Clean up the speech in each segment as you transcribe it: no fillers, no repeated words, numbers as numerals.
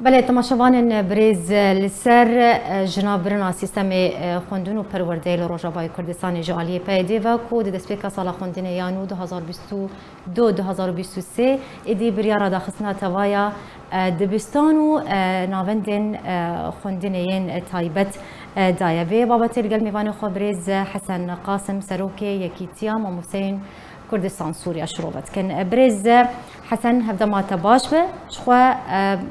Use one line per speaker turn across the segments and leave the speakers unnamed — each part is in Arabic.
بله تماشاوان برز لسر جنابرنا سیستم خوندن و پرورده لروجاوای کردستان جالی پیدا و کود دستپیک سال خوندن یانو 2022-2023 ادی بریار داخسنا توایا دبستان و ناوندن خوندنین تایبت دایوی بابت الگل میوان خبرز حسن قاسم سروکی یکیتیا ممسین كردستان سوريا شروبت كان برز حسن هفدا ما تباش به شخوا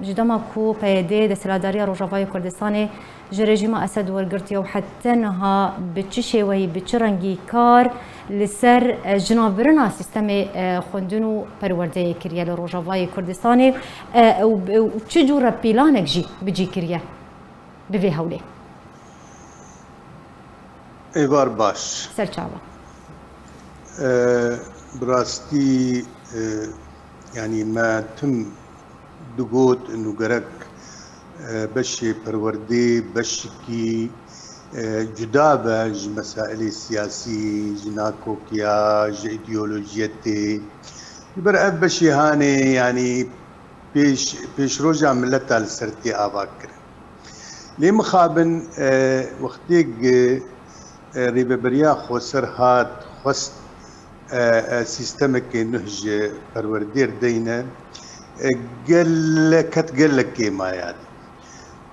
جدما كو بيدي دسلاداريا روجافاي كردستان جريجيما اسد ورغرتي وحتى نها بتشي وهي بتشرنجي كار لسر جنابرنا سيستم خوندنو پروردي كريا روجافاي كردستان وتشجور بلانك جي بيجي كريا بفي هولي
ايوار باش
سرچاوا
براستي يعني ما تم دقوت انه قرق بشي پروردي بشكي جدابة مسائل سياسي جناكوكيا ايديولوجيتي برأب بشي هاني يعني بيش روجع ملتا لسرتي آباكر لي مخابن وقتيق ريبه بريا خوسر هات خست سيستمك نهج پروردير دينا قال لك ما يعني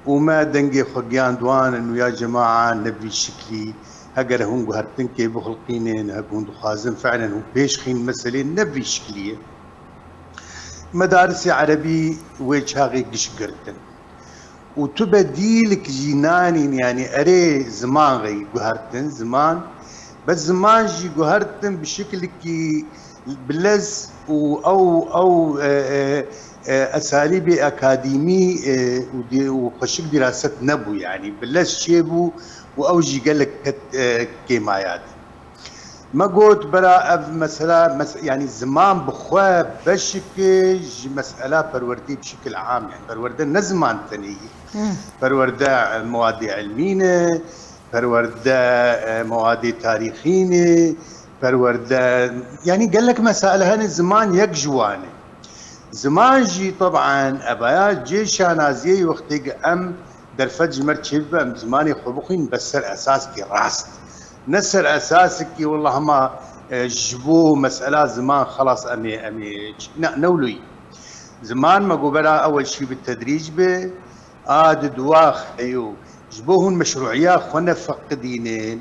وما دنجي خقيان دوان انه يا جماعه نبي شكلي هقر هون هرتنكي بخلقينين هقون خازن فعلا هو بيشخين مسألة نبي شكلية مدارس عربي ويشاغي قشقرتن وتبديلك جنانين يعني اري زمان غي قهرتن زمان بس زمان جي قهرتن بشكل كي بلز او اساليب اكاديمي وخشك دراسه نبو يعني بلز شيبو واوجي قال لك كيمايات ما قلت برا مثلا يعني زمان بخوا بشكل مساله پروردي بشكل عام يعني پرورده نزمان ثانيه پرورده مواد علميه پرورده مواد تاريخيه پرورده يعني قال لك مسائل هن زمان يك جوانه زمان جي طبعا ابايات جيش نازيه وقتي ام درفج مرتشب ام زماني خبخين بسر اساسك راست نسر اساسك والله ما جبوه مساله زمان خلاص امي نولي زمان ما قبلا اول شيء بالتدريج به دواخ ايو جبوهن مشروعيات خنا فقدينين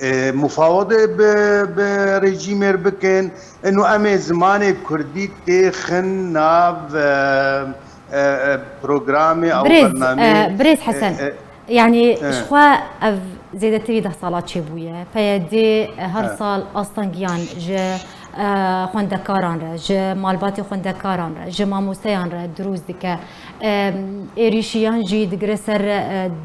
مفاوضه بريجيم بكن انه امي زمان كردي تخن ناف بروجرامي او برنامج
بريز حسن يعني شخوا زيادة تريد صالات شبوية فيدي هر صال أصلاً جا خوندکاران را جا مالبات خوندکاران را جا ماموسیان را دروز دیکه ایریشیان جی دگر سر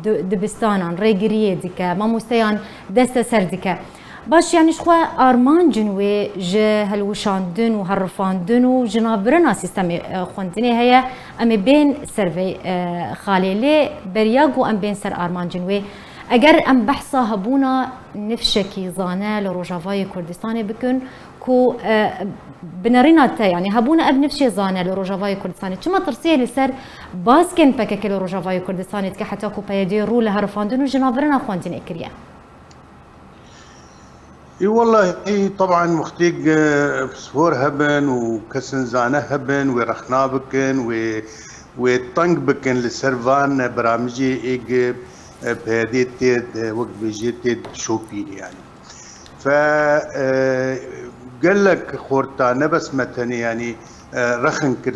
دبستانان ریگریه دیکه ماموسیان دست سر دیکه باش يعني شخوا آرمان جنوي جه هلوشاندن و هرفاندن و جنابرنا سيستم خوندني هي ام بين سيرفي خاليلي برياغو ام بين سر آرمان جنوي اگر ام بحثا هبونا نفشكي زانه لروجافاي كردستان بكن كو بنرينا تا يعني هبونا اب نفشي زانه لروجافاي كردستان كما ترسيه لسر باسكن بكك لروجافاي كردستان تك حتى كو بيدي رو لهرفاندن و جنابرنا خوندني كريا
اي والله طبعا مختيق فسفور هبن وكسن زانه هبن ورخنا بكن وطنق بكن لسرفان برامجي ايج بهديت وقت بيجيت شوبين يعني ف قال لك خورتا نبس متن يعني رخن كر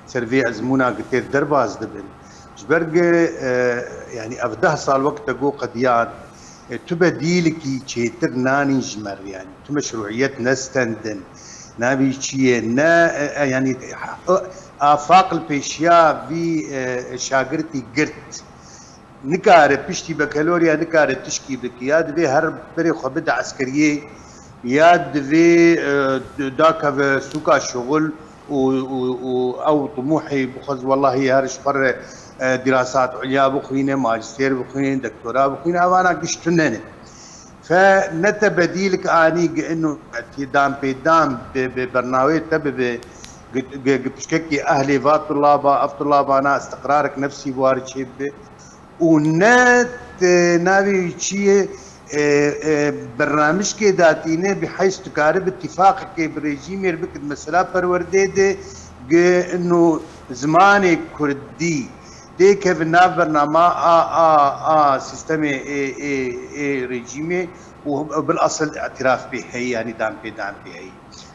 سرفي ازمونا قتير درباز دبن جبرق يعني افده صال وقت اقو قديان تبديلكي تشيتر ناني جمر يعني مشروعيات نستندن نبي شيء نا يعني آفاق البيشيا في شاگرتي قرت نكاره بشتي بكالوريا نكاره تشكي بك ياد في هر بري خبد عسكريه ياد في داك سوكا شغل او طموحي بخز والله هرش بر دراسات عليا بخوينه ماجستير بخوينه دكتوراه بخوينه وانا قشتنن فنتبديلك اني انه دام بيدام ببرنامج تبع بشكل اهلي فات طلابه اف طلابانا استقرارك نفسي بوارد شبه ونات نابي شيء برنامج كي داتينه بحيث تقارب اتفاق كي بريجيم يربك المسألة پرورديده انه زماني كردي دي كيف ناف برنامج سيستمي ريجيمي وبالاصل اعتراف به هي يعني دام به هي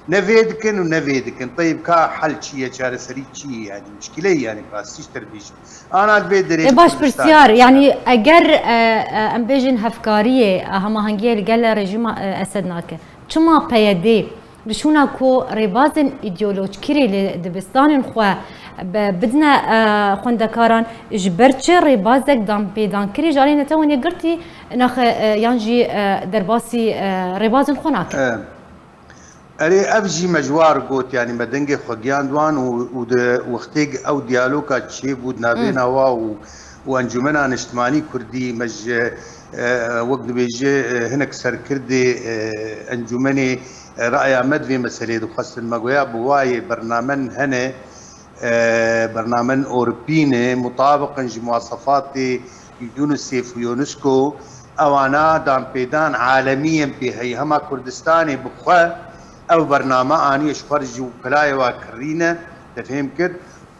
نفيدكن ونفيدكن طيب كا حل شيء شار سري شيء يعني مشكله يعني بس تربيش انا البيدري
باش برسيار يعني اگر ام بيجن هفكاريه هما هنگيه قال رژیم اسد ناکه چما پیاده بشونا کو ریبازن ایدئولوژیکی لدبستان خو بدنا خوندکاران جبرچ ریبازک دام پیدان کری جاری نتوانی گرتی نخ یانجی درباسی ریبازن خوناک
اري افجي مجوار قوت يعني مدنجي خجيان دوان وختيج او ديالوكا تشيب ودنا بينا وانجمنا اجتماعي كردي مج وقت بيجي هناك سر كردي انجمني رأي مدفي مسألة دخص المقويا بواي برنامج هنا برنامج أوروبي مطابقا لمواصفات يونسيف ويونسكو أوانا دام بيدان عالميا بهي هما كردستاني بخوا او برنامج اني اشخرج وكلاي وكرينا تفهم كد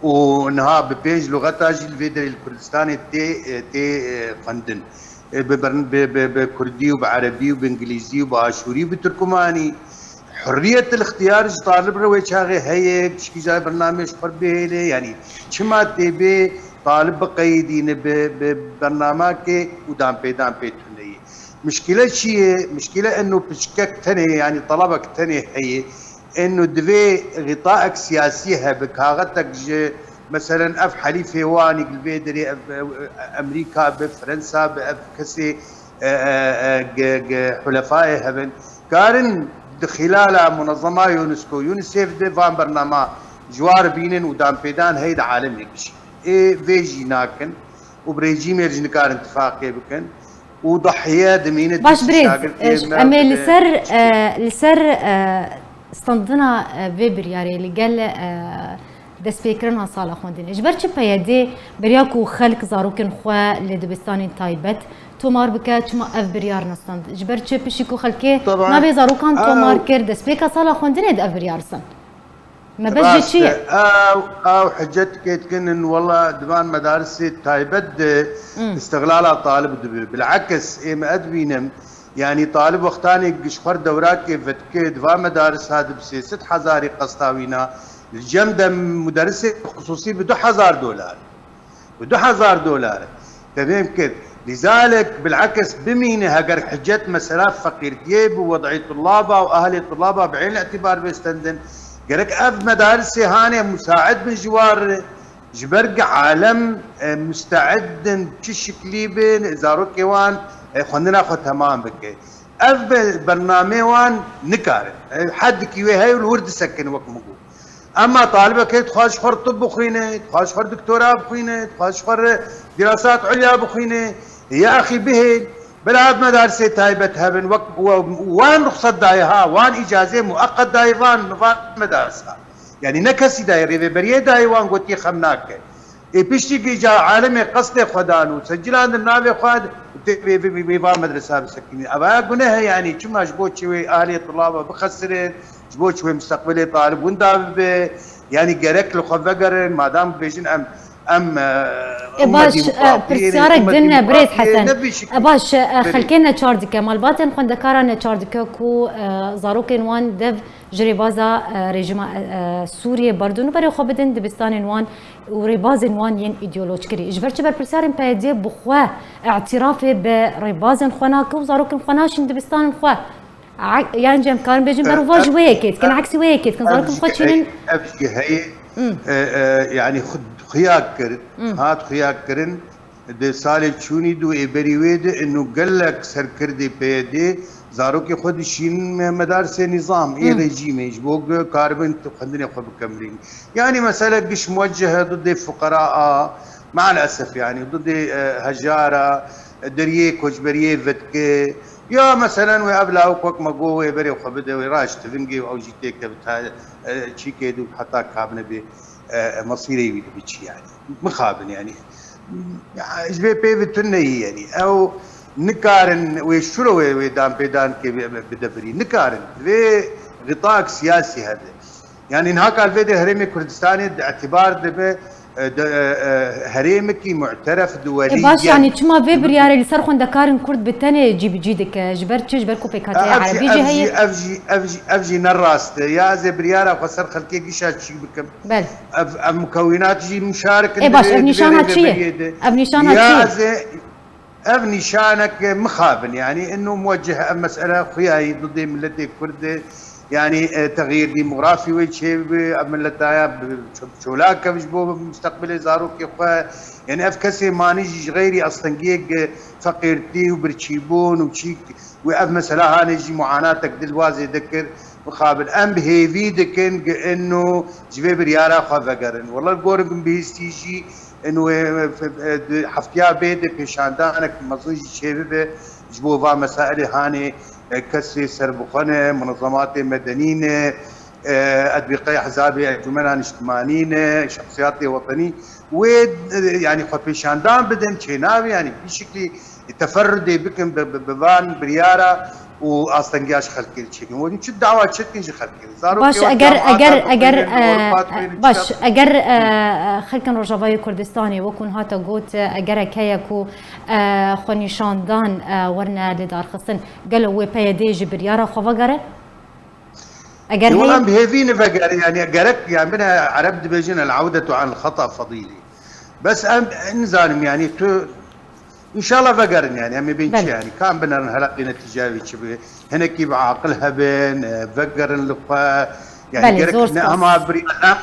ونها ببيج لغتها جي الفيدر الكردستاني تي فندن بكردي وبعربي وبانجليزي وباشوري وبتركماني حريه الاختيار طالب روي شاغي هيك شكي جاي برنامج حربي يعني شما تبي طالب قيدين ببرنامج ودام بيدان بيتوني مشكلة شيء مشكلة انه بشكك تاني يعني طلبك تاني هي انه دفي غطائك سياسيها بكاغتك مثلا اف حليفه واني بالبيدري امريكا بفرنسا بكسي حلفائها هبن كارن خلال منظمه يونسكو يونيسيف دي فان برنامج جوار بينن ودام بيدان هيدا عالم هيك شيء اي فيجي ناكن وبريجيم يرجن كار اتفاقيه بكن وضحيات مين
باش بريز اما لسر استندنا فيبر يعني اللي قال دسبيكرنا صالح خوندين اجبرت بيدي برياكو خلق زاروكن خوا لدبستان تايبت تومار بك چما اف بريار نستند اجبرت بشيكو خلكي ما بي زاروكان تومار كر دسبيكا صالح خوندين اف بريار سن ما بجي شيء
او حجتك تكن والله دبان مدارس تايبد استغلالها طالب بالعكس ما ادبينم يعني طالب وقتاني شخور دورات كيف دفا مدارس هذا بسيست حزاري قسطاوينا الجمدة مدرسة خصوصي بده $1000 بده $1000 تمام كده لذلك بالعكس بمينه هجر حجت مسألة فقيرتيه بوضعية طلابها واهالي طلابها بعين الاعتبار بيستندن قالك اف مدارس هاني مساعد من جوار جبرق عالم مستعد بشكل بين زاروكي وان خلينا ناخذ تمام بك اف برنامج وان نكار حد كيوي هاي الورد سكن وقت مقول اما طالبك تخاش خر طب بخينه تخاش خر دكتوراه بخينه تخاش خر دراسات عليا بخينه يا اخي به بلعب مدارسه تايبت هبن وقت وان رخصه دايها وان اجازه مؤقت دايفان مدارسها يعني نكسي دايري بريه دايوان قلت خمناك اي بيشتي جا عالمي قصد خدان وسجل عند النابي خد بيفان مدرسه بسكينه ابا قناها يعني كما جبوت شوي اهلي طلابه بخسرين جبوت شوي مستقبلي طالب ونداب يعني قرك له خفقر ما دام بيجن ام
باش برسيارك دنا بريد حسن باش خلكينا تشاردك مال باطن خند كارنا تشاردك كو زاروكين وان دف جريبازا ريجيم سوريا بردون بري خو بدن دبستان وان وريبازن وان ين ايديولوجيكري اجبرت بر برسارن بايدي بخوا اعترافي بريبازن خناك وزاروكين خناش دبستان خوا يعني جام كان بيجن برواج ويكيت كان عكسي ويكيت كان زاروكين خوتشين
ابشي هي يعني خد خياك كرن هات خياك كرن دي سالي تشوني دو إبريويد إنه قال لك سركردي بيدي زاروكي خود شين مدارس نظام إيه رجيم يجبوك كاربن تخندني خو بكملين يعني مسألة قش موجهة ضد الفقراء مع الأسف يعني ضد هجارة دريه كوجبريه فتكي يا مثلا وقبلها وقت ما قوي بري وخبده وراش تفنجي او جيتك بتاع شي كيدو حتى كابنا ب مصيري بيجي يعني مخابن يعني جبي بيفتني يعني او نكارن وشلو ويدان بيدان كي بدبري نكارن في غطاء سياسي هذا يعني نهاك الفيديو هرمي كردستاني اعتبار دبه هريمكي معترف دوليا
باش يعني تشما في بريار اللي صار خون دكارن كرد بالتاني جيب جيدك جبرت جبر كوبي كاتي عربي جي هي
افجي نراست يا زي بريارة خسر خلكي قشات شي بكم
بل
مكونات جي مشارك
اي باش ابنشانها شيء ابنشانها شيء
يا ابني شانك مخابن يعني انه موجه مساله خياي ضد ملتي كرد يعني تغيير ديموغرافي وشيء ملتايا شولاك بجبو مستقبل زاروك يعني افكسي مانيج غيري اصلا جيج فقيرتي وبرتشيبون وشيك واف مثلا هانجي معاناتك دلوازي ذكر مقابل ام بهيفي دكن انه جبي بريارا خافقرن والله القورن بيستيجي انه حفتيا بيدك بيشاندانك مصيج شيبه جبوفا مسائل هاني كسي سربخنه منظمات مدنيه ادبقي احزابي انجمنان اجتماعيين شخصيات وطنيه ويعني خبيشاندان بدن شيناوي يعني بشكل تفردي بكم ببان بريارا واستنجاش خلقي شيء ودي شو الدعوات شكل شي خلقي
باش باش اگر خلكن روجاوای کردستانی وکن هاتا گوت اگر کیکو خونیشاندان ورنا لدار خصن قالوا پیدی جبریارا خوغره
اگر هي بهيفين فقر يعني قرك يعني من عرب دبجنا العوده عن الخطا فضيلي بس انزالم يعني ان شاء الله فقرن يعني امي بنتي يعني كان بنا هلا نتيجه شبه هناك بعقلها بين فقرن لقا يعني قرك اما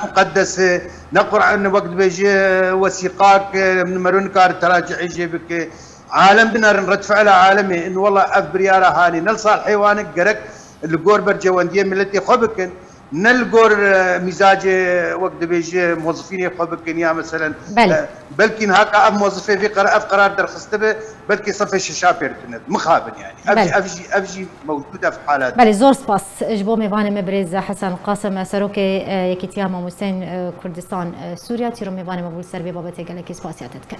مقدسه نقرا انه وقت بيجي وثيقاك من مرون كار تراجع يجي بك عالم بنا نرد فعل عالمي انه والله افبريارا هاني نلصى الحيوان قرك القور برجوانديه ملتي خبكن نلقور مزاج وقت بيجي موظفين خبكن يا مثلا بلكن هكا موظفين في قرار درخست به بلكي صفي الشاشابير مخابن يعني افجي موجوده في حالات
بله زور سپاس جبو میوان مبرز حسن القاسم سروك يكتيام مستن كردستان سوريا تيرو میوان مبول سربي بابت گلك سپاسياتك